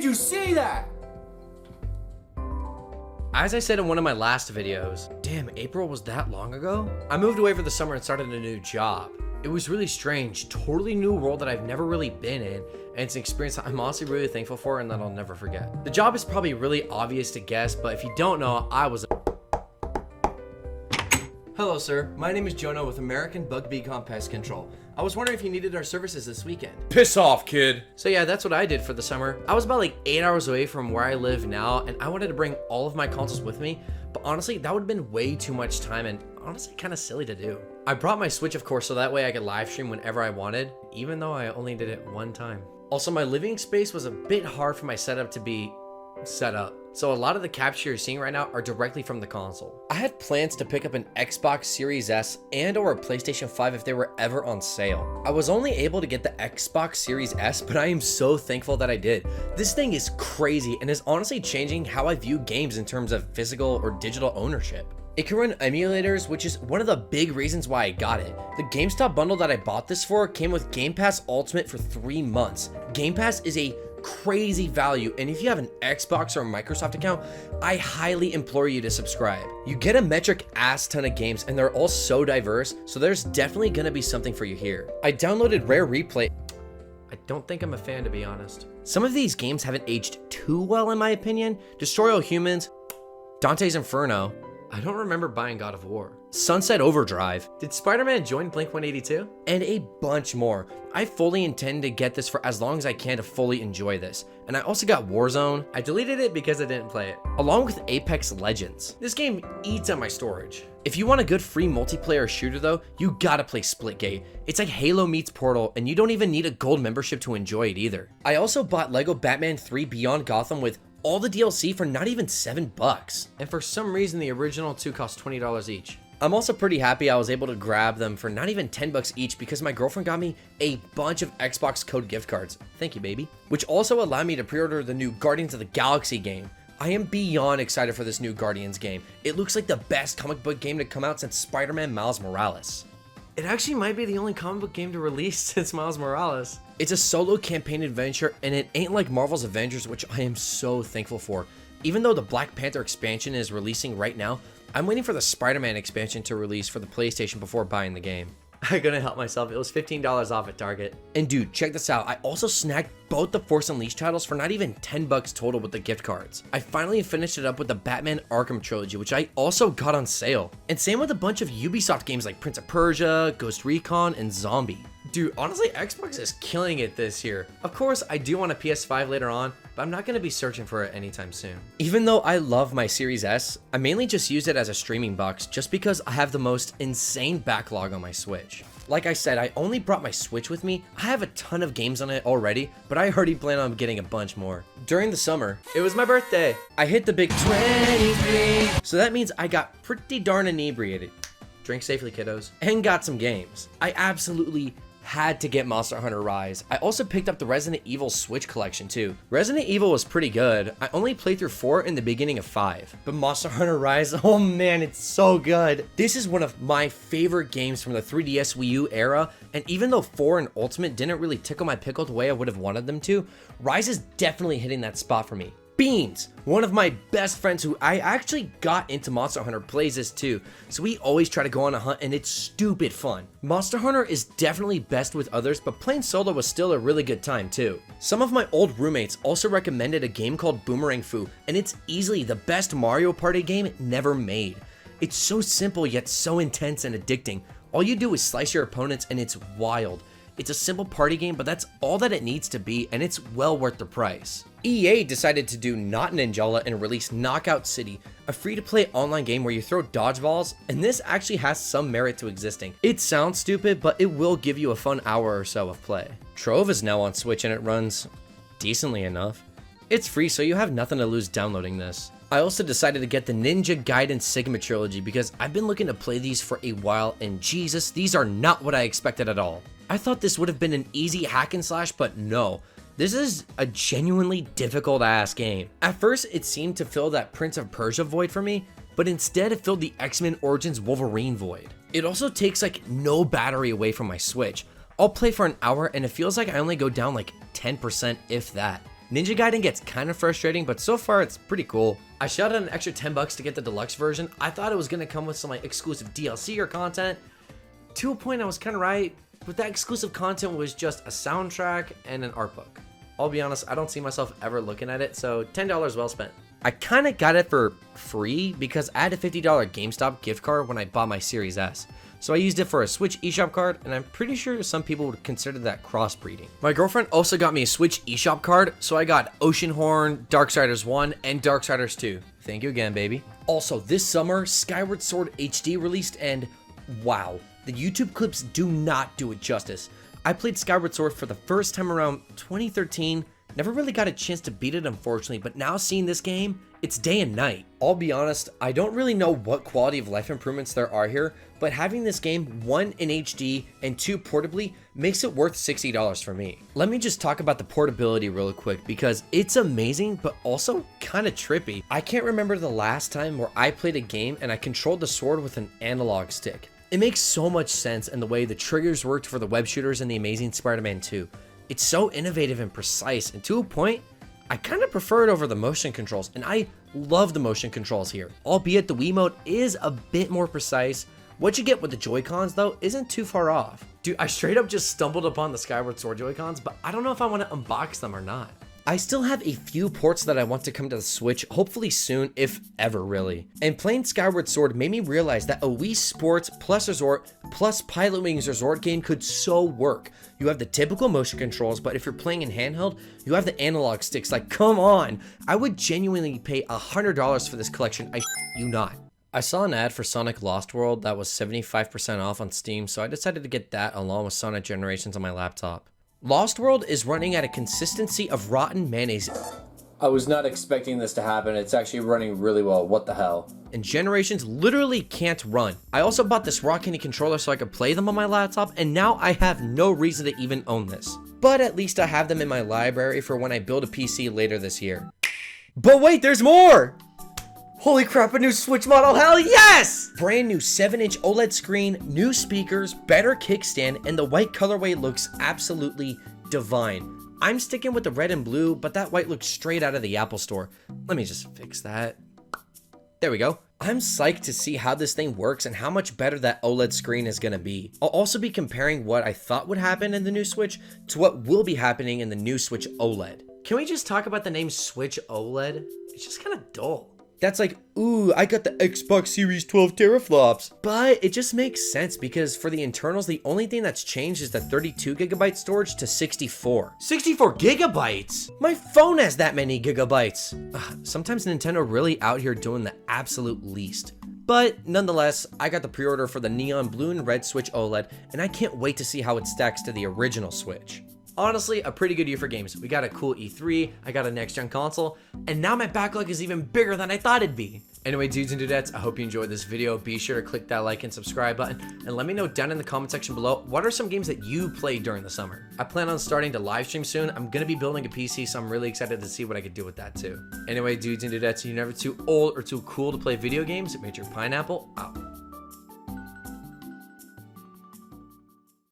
Did you see that? As I said in one of my last videos, damn, April was that long ago? I moved away for the summer and started a new job. It was really strange, totally new world that I've never really been in, and it's an experience that I'm honestly really thankful for and that I'll never forget. The job is probably really obvious to guess, but if you don't know, I was Hello sir, my name is Jonah with American Bug Beacon Pest Control. I was wondering if you needed our services this weekend. Piss off, kid. So yeah, that's what I did for the summer. I was about like 8 hours away from where I live now, and I wanted to bring all of my consoles with me, but honestly, that would have been way too much time and honestly kind of silly to do. I brought my Switch, of course, so that way I could live stream whenever I wanted, even though I only did it one time. Also, my living space was a bit hard for my setup to be set up, so a lot of the capture you're seeing right now are directly from the console. I had plans to pick up an Xbox Series S and or a PlayStation 5 if they were ever on sale. I was only able to get the Xbox Series S, but I am so thankful that I did. This thing is crazy and is honestly changing how I view games in terms of physical or digital ownership. It can run emulators, which is one of the big reasons why I got it. The GameStop bundle that I bought this for came with Game Pass Ultimate for 3 months. Game Pass is a crazy value, and if you have an Xbox or a Microsoft account, I highly implore you to subscribe. You get a metric ass ton of games, and they're all so diverse, so there's definitely gonna be something for you here. I downloaded Rare Replay. I don't think I'm a fan, to be honest. Some of these games haven't aged too well in my opinion. Destroy All Humans, Dante's Inferno. I don't remember buying God of War. Sunset Overdrive. Did Spider-Man join Blink-182? And a bunch more. I fully intend to get this for as long as I can to fully enjoy this. And I also got Warzone. I deleted it because I didn't play it. Along with Apex Legends. This game eats at my storage. If you want a good free multiplayer shooter though, you gotta play Splitgate. It's like Halo meets Portal, and you don't even need a gold membership to enjoy it either. I also bought Lego Batman 3 Beyond Gotham with all the DLC for not even $7. And for some reason, the original 2 cost $20 each. I'm also pretty happy I was able to grab them for not even $10 each because my girlfriend got me a bunch of Xbox code gift cards. Thank you, baby. Which also allowed me to pre-order the new Guardians of the Galaxy game. I am beyond excited for this new Guardians game. It looks like the best comic book game to come out since Spider-Man Miles Morales. It actually might be the only comic book game to release since Miles Morales. It's a solo campaign adventure, and it ain't like Marvel's Avengers, which I am so thankful for. Even though the Black Panther expansion is releasing right now, I'm waiting for the Spider-Man expansion to release for the PlayStation before buying the game. I couldn't help myself, it was $15 off at Target. And dude, check this out, I also snagged both the Force Unleashed titles for not even $10 total with the gift cards. I finally finished it up with the Batman Arkham Trilogy, which I also got on sale. And same with a bunch of Ubisoft games like Prince of Persia, Ghost Recon, and Zombie. Dude, honestly, Xbox is killing it this year. Of course, I do want a PS5 later on, but I'm not going to be searching for it anytime soon. Even though I love my Series S, I mainly just use it as a streaming box just because I have the most insane backlog on my Switch. Like I said, I only brought my Switch with me. I have a ton of games on it already, but I already plan on getting a bunch more. During the summer, it was my birthday. I hit the big 23, so that means I got pretty darn inebriated. Drink safely, kiddos. And got some games. I absolutely had to get Monster Hunter Rise. I also picked up the Resident Evil Switch collection too. Resident Evil was pretty good. I only played through 4 in the beginning of 5. But Monster Hunter Rise, oh man, it's so good. This is one of my favorite games from the 3DS Wii U era, and even though 4 and Ultimate didn't really tickle my pickle the way I would have wanted them to, Rise is definitely hitting that spot for me. Beans, one of my best friends who I actually got into Monster Hunter, plays this too, so we always try to go on a hunt and it's stupid fun. Monster Hunter is definitely best with others, but playing solo was still a really good time too. Some of my old roommates also recommended a game called Boomerang Fu, and it's easily the best Mario Party game never made. It's so simple yet so intense and addicting. All you do is slice your opponents and it's wild. It's a simple party game, but that's all that it needs to be, and it's well worth the price. EA decided to do Not Ninjala and release Knockout City, a free-to-play online game where you throw dodgeballs, and this actually has some merit to existing. It sounds stupid, but it will give you a fun hour or so of play. Trove is now on Switch and it runs decently enough. It's free, so you have nothing to lose downloading this. I also decided to get the Ninja Gaiden Sigma Trilogy because I've been looking to play these for a while, and Jesus, these are not what I expected at all. I thought this would have been an easy hack and slash, but no. This is a genuinely difficult ass game. At first, it seemed to fill that Prince of Persia void for me, but instead it filled the X-Men Origins Wolverine void. It also takes like no battery away from my Switch. I'll play for an hour and it feels like I only go down like 10%, if that. Ninja Gaiden gets kind of frustrating, but so far it's pretty cool. I shelled out an extra 10 bucks to get the deluxe version. I thought it was gonna come with some like exclusive DLC or content. To a point I was kind of right, but that exclusive content was just a soundtrack and an art book. I'll be honest, I don't see myself ever looking at it, so $10 well spent. I kind of got it for free because I had a $50 GameStop gift card when I bought my Series S. So I used it for a Switch eShop card, and I'm pretty sure some people would consider that crossbreeding. My girlfriend also got me a Switch eShop card, so I got Oceanhorn, Darksiders 1, and Darksiders 2. Thank you again, baby. Also, this summer, Skyward Sword HD released, and wow, the YouTube clips do not do it justice. I played Skyward Sword for the first time around 2013, never really got a chance to beat it unfortunately, but now seeing this game, it's day and night. I'll be honest, I don't really know what quality of life improvements there are here, but having this game, 1 in HD and 2 portably, makes it worth $60 for me. Let me just talk about the portability real quick because it's amazing, but also kind of trippy. I can't remember the last time where I played a game and I controlled the sword with an analog stick. It makes so much sense in the way the triggers worked for the web shooters in The Amazing Spider-Man 2. It's so innovative and precise, and to a point, I kind of prefer it over the motion controls, and I love the motion controls here. Albeit the Wiimote is a bit more precise. What you get with the Joy-Cons though isn't too far off. Dude, I straight up just stumbled upon the Skyward Sword Joy-Cons, but I don't know if I want to unbox them or not. I still have a few ports that I want to come to the Switch, hopefully soon, if ever really. And playing Skyward Sword made me realize that a Wii Sports plus Resort plus Pilot Wings Resort game could so work. You have the typical motion controls, but if you're playing in handheld, you have the analog sticks. Like, come on! I would genuinely pay $100 for this collection, I you not. I saw an ad for Sonic Lost World that was 75% off on Steam, so I decided to get that along with Sonic Generations on my laptop. Lost World is running at a consistency of rotten mayonnaise. I was not expecting this to happen. It's actually running really well. What the hell? And Generations literally can't run. I also bought this Rock Candy controller so I could play them on my laptop, and now I have no reason to even own this. But at least I have them in my library for when I build a PC later this year. But wait, there's more! Holy crap, a new Switch model, hell yes! Brand new 7-inch OLED screen, new speakers, better kickstand, and the white colorway looks absolutely divine. I'm sticking with the red and blue, but that white looks straight out of the Apple Store. Let me just fix that. There we go. I'm psyched to see how this thing works and how much better that OLED screen is gonna be. I'll also be comparing what I thought would happen in the new Switch to what will be happening in the new Switch OLED. Can we just talk about the name Switch OLED? It's just kind of dull. That's like, ooh, I got the Xbox Series 12 teraflops. But it just makes sense because for the internals, the only thing that's changed is the 32 gigabyte storage to 64. 64 gigabytes? My phone has that many gigabytes. Sometimes Nintendo really out here doing the absolute least. But nonetheless, I got the pre-order for the neon blue and red Switch OLED, and I can't wait to see how it stacks to the original Switch. Honestly, a pretty good year for games. We got a cool E3, I got a next-gen console, and now my backlog is even bigger than I thought it'd be. Anyway, dudes and dudettes, I hope you enjoyed this video. Be sure to click that like and subscribe button, and let me know down in the comment section below, what are some games that you played during the summer? I plan on starting to live stream soon. I'm gonna be building a PC, so I'm really excited to see what I could do with that too. Anyway, dudes and dudettes, you're never too old or too cool to play video games. Major Pineapple out.